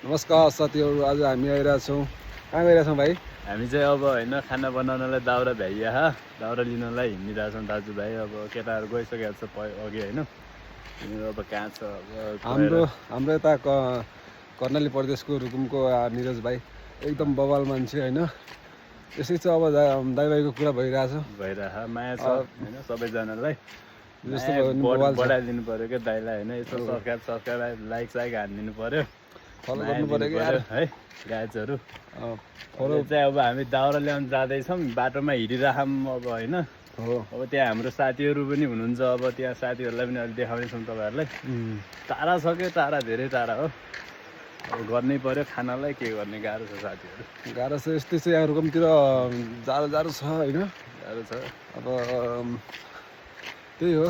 नमस्कार साथीहरू, आज हामी आइरहेछौँ। कहाँ गइरहेछौँ भाइ? हामी चाहिँ अब होइन खाना बनाउनलाई दाउरा भ्याइया दाउरा लिनलाई हिँडिरहेछौँ दाजुभाइ। अब केटाहरू गइसकेको छ अघि होइन। तिनीहरू अब कहाँ छ अब हाम्रो यता कर्णाली प्रदेशको रुकुमको निरज भाइ एकदम बवाल मान्छे होइन। यसै चाहिँ अब दाइभाइको कुरा भइरहेछ। माया छ होइन सबैजनालाई। जस्तो बढाइदिनु पऱ्यो क्या दाइलाई होइन। यसो सरकारलाई लाइक हानिदिनु पऱ्यो, फलो गर्नु पऱ्यो क्या है गाइजहरू। चाहिँ अब हामी दाउरा ल्याउनु जाँदैछौँ, बाटोमा हिँडिराखौँ अब होइन। अब त्यहाँ हाम्रो साथीहरू पनि हुनुहुन्छ। अब त्यहाँ साथीहरूलाई पनि अहिले देखाउनेछौँ तपाईँहरूलाई। टाढा छ क्या, टाढा धेरै टाढा हो। अब गर्नै पऱ्यो खानालाई, के गर्ने गाह्रो छ साथीहरू। गाह्रो छ, यस्तै चाहिँ यहाँ रुकुमतिर जाडो छ होइन। गाह्रो छ अब त्यही हो।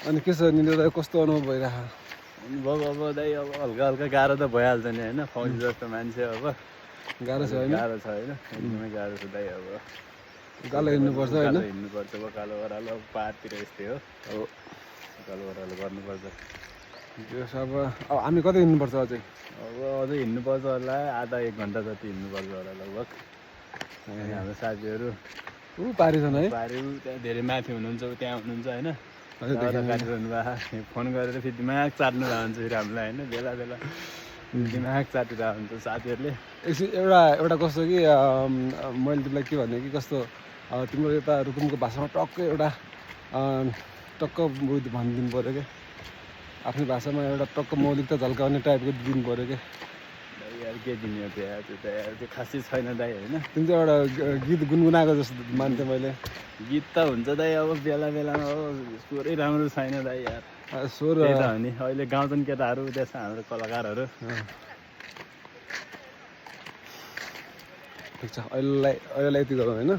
अनि के छ निरज दाइ, कस्तो अनुभव भइरहेको? अनुभव अब दाइ अब हल्का हल्का गाह्रो त भइहाल्छ नि होइन। फौजी जस्तो मान्छे अब गाह्रो छ होइन। गाह्रो छ होइन, एकदमै गाह्रो छ दाइ। अब उकालो हिँड्नुपर्छ होइन, हिँड्नुपर्छ उकालो ओह्रालो। अब पाहाडतिर यस्तै हो, अब उकालो ओह्रालो गर्नुपर्छ। अब हामी कतै हिँड्नुपर्छ अझै? अब अझै हिँड्नुपर्छ होला, आधा 1 घन्टा जति हिँड्नुपर्छ होला लगभग। हाम्रो साथीहरू पारि छन् है, पारि त्यहाँ धेरै माथि हुनुहुन्छ, त्यहाँ हुनुहुन्छ होइन। काटिरहनु भएको, फोन गरेर फेरि दिमाग चाट्नु भएको हुन्छ फेरि हामीलाई होइन। बेला बेला दिमाग चाटिरहेको हुन्छ साथीहरूले। एउटा कस्तो कि मैले तिमीलाई के भने कि कस्तो तिम्रो यता रुकुमको भाषामा टक्कै एउटा टक्क भनिदिनु पऱ्यो क्या। आफ्नै भाषामा एउटा टक्क मौलिकता झल्काउने टाइपको दिनु पऱ्यो क्या। यार के दिने हो त्यो खासै छैन दाइ होइन। तिमी चाहिँ एउटा गीत गुनगुनाएको जस्तो मान्थेँ मैले। गीत त हुन्छ दाइ, अब बेला बेलामा हो। स्वरै राम्रो छैन दाइ यार। स्वर त्यही त हो नि, अहिले गाउँछन् केटाहरू, त्यसमा हाम्रो कलाकारहरू। ठिक छ, अहिलेलाई यति गरौँ होइन।